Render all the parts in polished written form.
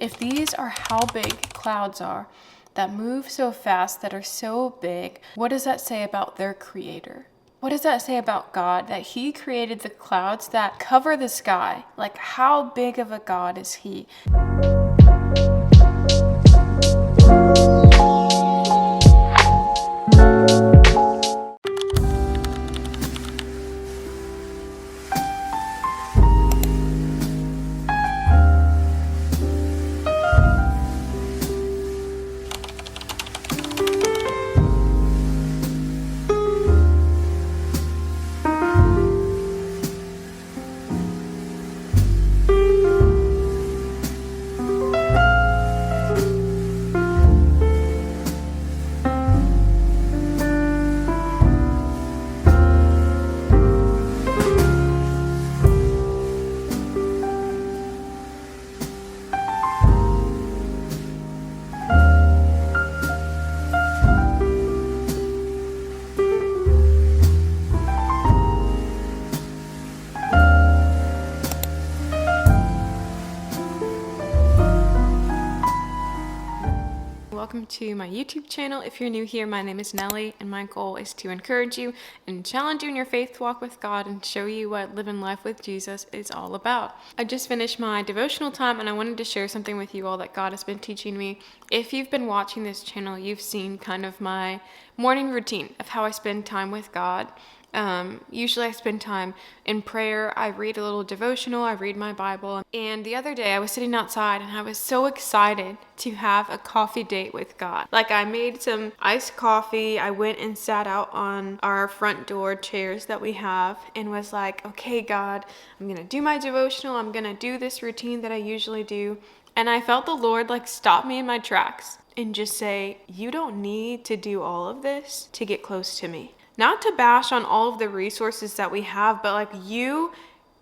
If these are how big clouds are, that move so fast, that are so big, what does that say about their creator? What does that say about God, that he created the clouds that cover the sky? Like, how big of a God is he? Welcome to my YouTube channel. If you're new here, my name is Nellie, and my goal is to encourage you and challenge you in your faith walk with God and show you what living life with Jesus is all about. I just finished my devotional time, and I wanted to share something with you all that God has been teaching me. If you've been watching this channel, you've seen kind of my morning routine of how I spend time with God. Usually I spend time in prayer. I read a little devotional, I read my Bible. And the other day I was sitting outside and I was so excited to have a coffee date with God. Like, I made some iced coffee. I went and sat out on our front door chairs that we have and was like, okay, God, I'm going to do my devotional. I'm going to do this routine that I usually do. And I felt the Lord like stop me in my tracks and just say, you don't need to do all of this to get close to me. Not to bash on all of the resources that we have, but like, you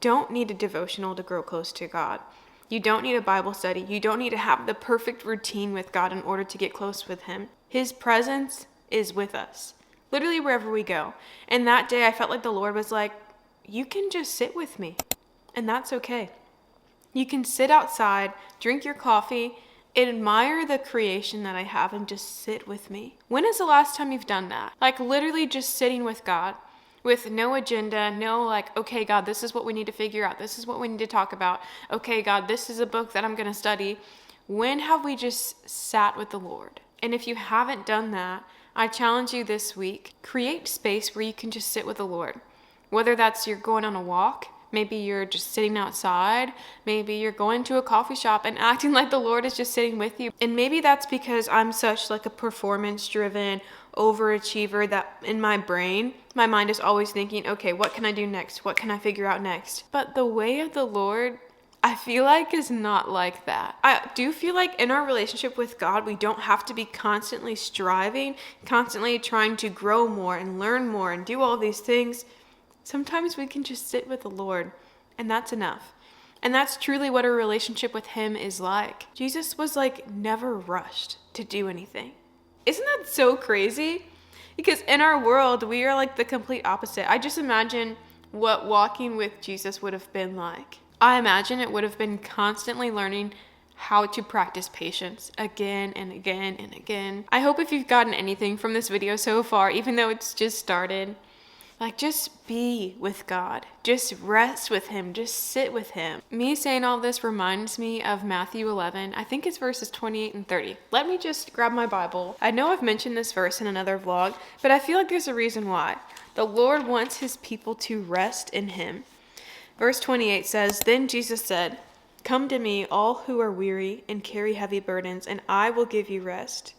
don't need a devotional to grow close to God. You don't need a Bible study. You don't need to have the perfect routine with God in order to get close with him. His presence is with us, literally wherever we go. And that day I felt like the Lord was like, you can just sit with me, and that's okay. You can sit outside, drink your coffee, admire the creation that I have, and just sit with me. When is the last time you've done that? Like, literally just sitting with God with no agenda, no like, okay, God, this is what we need to figure out. This is what we need to talk about. Okay, God, this is a book that I'm going to study. When have we just sat with the Lord? And if you haven't done that, I challenge you this week, create space where you can just sit with the Lord. Whether that's you're going on a walk, maybe you're just sitting outside. Maybe you're going to a coffee shop and acting like the Lord is just sitting with you. And maybe that's because I'm such like a performance-driven overachiever that in my brain, my mind is always thinking, okay, what can I do next? What can I figure out next? But the way of the Lord, I feel like, is not like that. I do feel like in our relationship with God, we don't have to be constantly striving, constantly trying to grow more and learn more and do all these things. Sometimes we can just sit with the Lord, and that's enough. And that's truly what a relationship with him is like. Jesus was like never rushed to do anything. Isn't that so crazy? Because in our world, we are like the complete opposite. I just imagine what walking with Jesus would have been like. I imagine it would have been constantly learning how to practice patience again and again and again. I hope if you've gotten anything from this video so far, even though it's just started, like, just be with God. Just rest with him. Just sit with him. Me saying all this reminds me of Matthew 11. I think it's verses 28 and 30. Let me just grab my Bible. I know I've mentioned this verse in another vlog, but I feel like there's a reason why. The Lord wants his people to rest in him. Verse 28 says, "Then Jesus said, 'Come to me, all who are weary and carry heavy burdens, and I will give you rest.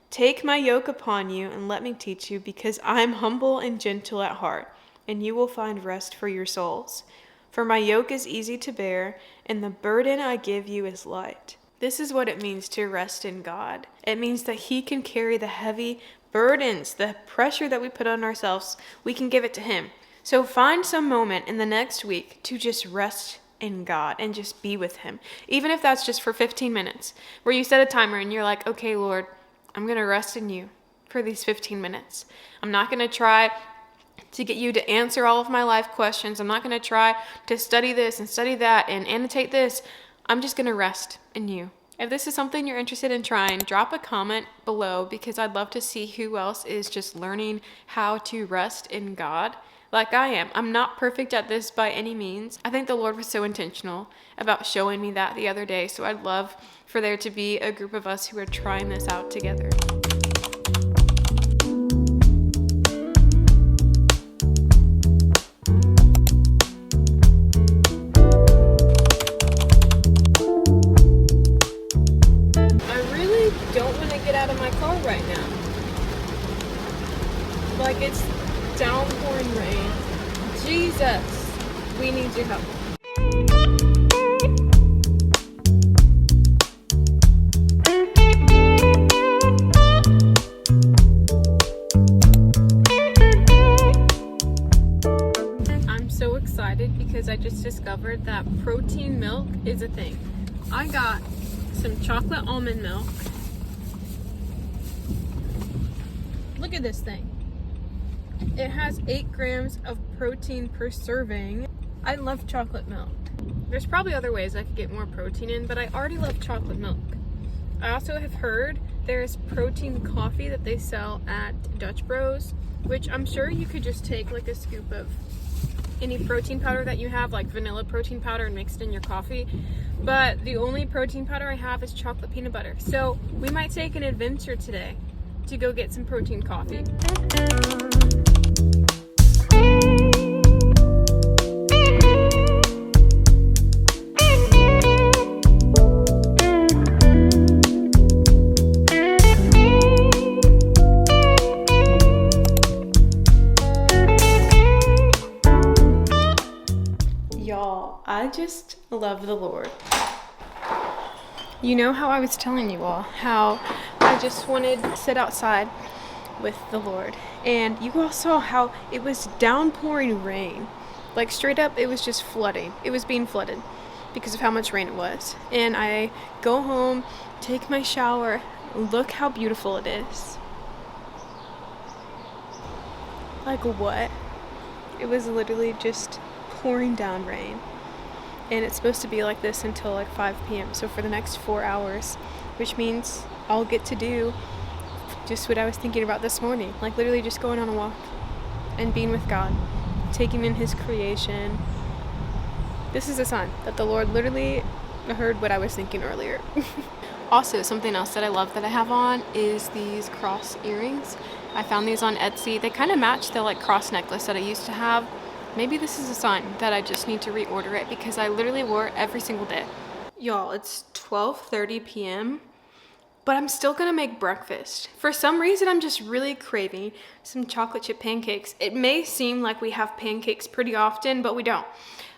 Take my yoke upon you and let me teach you, because I am humble and gentle at heart, and you will find rest for your souls. For my yoke is easy to bear, and the burden I give you is light.'" This is what it means to rest in God. It means that he can carry the heavy burdens, the pressure that we put on ourselves. We can give it to him. So find some moment in the next week to just rest in God and just be with him. Even if that's just for 15 minutes, where you set a timer and you're like, okay, Lord, I'm going to rest in you for these 15 minutes. I'm not going to try to get you to answer all of my life questions. I'm not going to try to study this and study that and annotate this. I'm just going to rest in you. If this is something you're interested in trying, drop a comment below because I'd love to see who else is just learning how to rest in God like I am. I'm not perfect at this by any means. I think the Lord was so intentional about showing me that the other day, so I'd love for there to be a group of us who are trying this out together. Don't want to get out of my car right now. Like, it's downpouring rain. Jesus, we need your help. I'm so excited because I just discovered that protein milk is a thing. I got some chocolate almond milk. Look at this thing. It has 8 grams of protein per serving. I love chocolate milk. There's probably other ways I could get more protein in, but I already love chocolate milk. I also have heard there's protein coffee that they sell at Dutch Bros, which I'm sure you could just take like a scoop of any protein powder that you have, like vanilla protein powder, and mix it in your coffee. But the only protein powder I have is chocolate peanut butter. So we might take an adventure today to go get some protein coffee. Y'all, I just love the Lord. You know how I was telling you all how I just wanted to sit outside with the Lord, and you all saw how it was downpouring rain. Like, straight up, it was just flooding. It was being flooded because of how much rain it was. And I go home, take my shower, look how beautiful it is. Like, what? It was literally just pouring down rain. And it's supposed to be like this until like 5 p.m. So for the next 4 hours, which means I'll get to do just what I was thinking about this morning. Like, literally just going on a walk and being with God, taking in His creation. This is a sign that the Lord literally heard what I was thinking earlier. Also, something else that I love that I have on is these cross earrings. I found these on Etsy. They kind of match the like cross necklace that I used to have. Maybe this is a sign that I just need to reorder it because I literally wore it every single day. Y'all, it's 12:30 p.m., but I'm still gonna make breakfast. For some reason, I'm just really craving some chocolate chip pancakes. It may seem like we have pancakes pretty often, but we don't.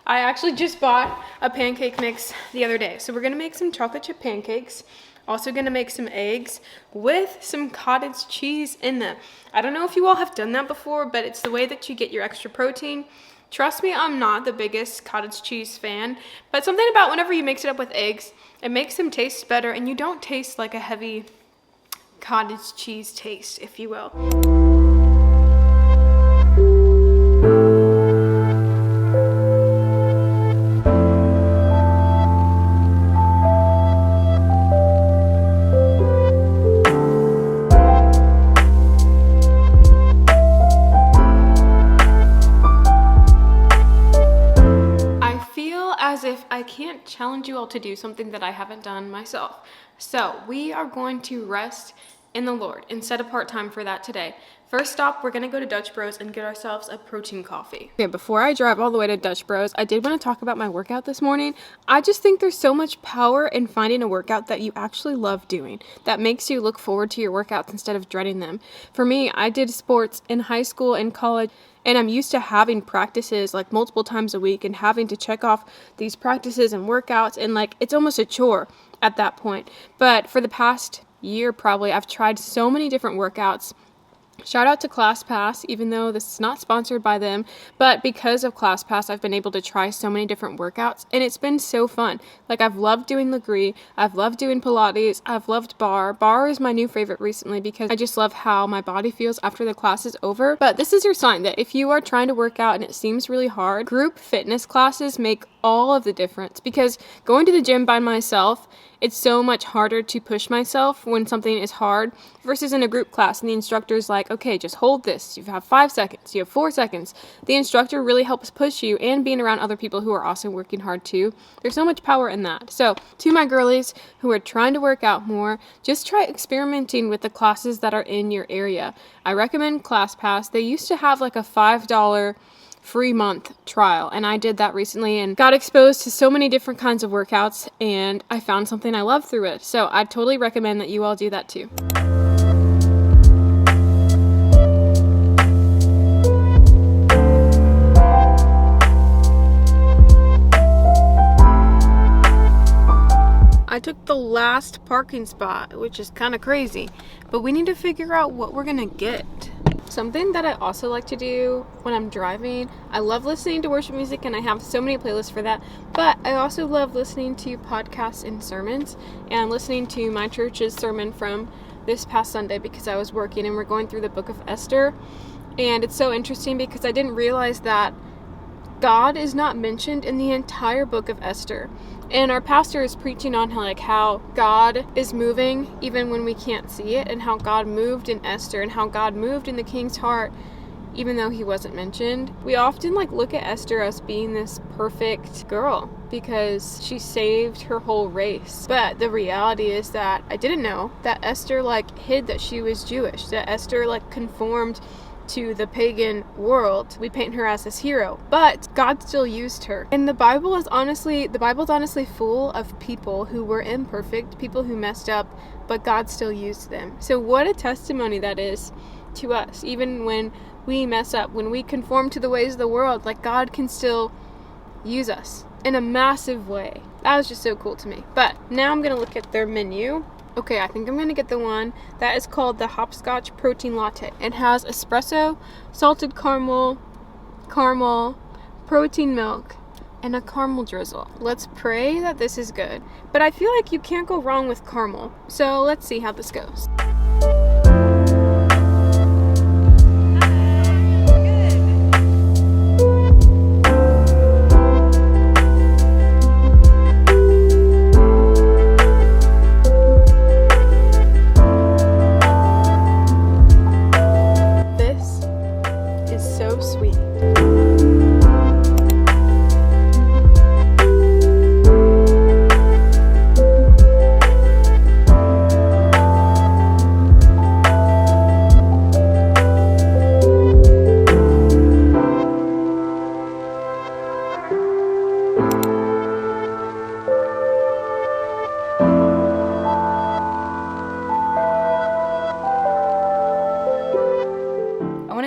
I actually just bought a pancake mix the other day. So we're gonna make some chocolate chip pancakes. Also gonna make some eggs with some cottage cheese in them. I don't know if you all have done that before, but it's the way that you get your extra protein. Trust me, I'm not the biggest cottage cheese fan, but something about whenever you mix it up with eggs, it makes them taste better, and you don't taste like a heavy cottage cheese taste, if you will. As if I can't challenge you all to do something that I haven't done myself. So we are going to rest in the Lord and set apart time for that today. First stop, we're gonna go to Dutch Bros and get ourselves a protein coffee. Okay, before I drive all the way to Dutch Bros, I did want to talk about my workout this morning. I just think there's so much power in finding a workout that you actually love doing, that makes you look forward to your workouts instead of dreading them. For me, I did sports in high school and college, and I'm used to having practices like multiple times a week and having to check off these practices and workouts, and like it's almost a chore at that point. But for the past year probably, I've tried so many different workouts. Shout out to ClassPass, even though this is not sponsored by them, but because of ClassPass, I've been able to try so many different workouts, and it's been so fun. Like, I've loved doing Legree, I've loved doing Pilates, I've loved bar. Bar is my new favorite recently because I just love how my body feels after the class is over. But this is your sign that if you are trying to work out and it seems really hard, group fitness classes make all of the difference, because going to the gym by myself it's so much harder to push myself when something is hard versus in a group class and the instructor's like, okay, just hold this. You have 5 seconds, you have 4 seconds. The instructor really helps push you, and being around other people who are also working hard too. There's so much power in that. So to my girlies who are trying to work out more, just try experimenting with the classes that are in your area. I recommend ClassPass. They used to have like a $5 free month trial, and I did that recently and got exposed to so many different kinds of workouts, and I found something I love through it. So I totally recommend that you all do that too. I took the last parking spot, which is kind of crazy, but we need to figure out what we're gonna get. Something that I also like to do when I'm driving, I love listening to worship music, and I have so many playlists for that, but I also love listening to podcasts and sermons, and listening to my church's sermon from this past Sunday because I was working and we're going through the book of Esther. And it's so interesting because I didn't realize that God is not mentioned in the entire book of Esther. And our pastor is preaching on how God is moving even when we can't see it, and how God moved in Esther, and how God moved in the king's heart even though he wasn't mentioned. We often look at Esther as being this perfect girl because she saved her whole race. But the reality is that I didn't know that Esther hid that she was Jewish, that Esther conformed to the pagan world. We paint her as this hero, but God still used her. And the Bible's honestly full of people who were imperfect, people who messed up, but God still used them. So what a testimony that is to us. Even when we mess up, when we conform to the ways of the world, God can still use us in a massive way. That was just so cool to me. But now I'm gonna look at their menu. Okay, I think I'm going to get the one that is called the Hopscotch Protein Latte. It has espresso, salted caramel, protein milk, and a caramel drizzle. Let's pray that this is good. But I feel like you can't go wrong with caramel. So let's see how this goes.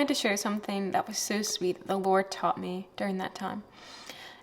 To share something that was so sweet that the Lord taught me during that time.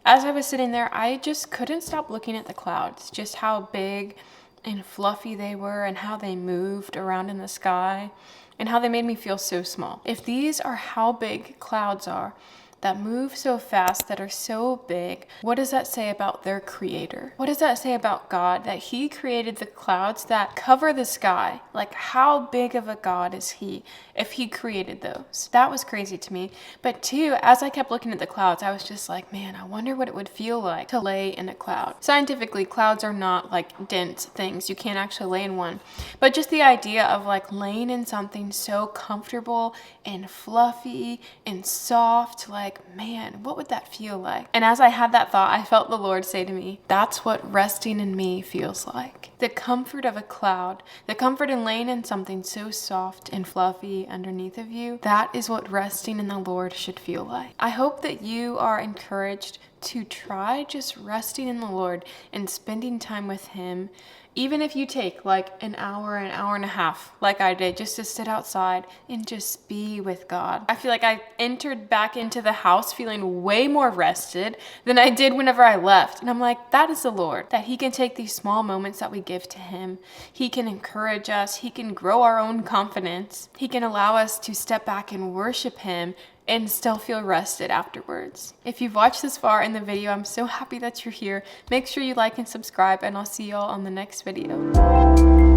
As I was sitting there, I just couldn't stop looking at the clouds, just how big and fluffy they were, and how they moved around in the sky, and how they made me feel so small. If these are how big clouds are, that move so fast, that are so big, what does that say about their creator? What does that say about God, that he created the clouds that cover the sky? How big of a God is he if he created those? That was crazy to me. But two, as I kept looking at the clouds, I was just man, I wonder what it would feel like to lay in a cloud. Scientifically, clouds are not dense things. You can't actually lay in one. But just the idea of laying in something so comfortable and fluffy and soft, man, what would that feel like? And as I had that thought, I felt the Lord say to me, that's what resting in me feels like. The comfort of a cloud, the comfort in laying in something so soft and fluffy underneath of you, that is what resting in the Lord should feel like. I hope that you are encouraged to try just resting in the Lord and spending time with him. Even if you take an hour and a half, like I did, just to sit outside and just be with God. I feel like I entered back into the house feeling way more rested than I did whenever I left. And I'm that is the Lord, that he can take these small moments that we give to him. He can encourage us. He can grow our own confidence. He can allow us to step back and worship him and still feel rested afterwards. If you've watched this far in the video, I'm so happy that you're here. Make sure you like and subscribe, and I'll see y'all on the next video.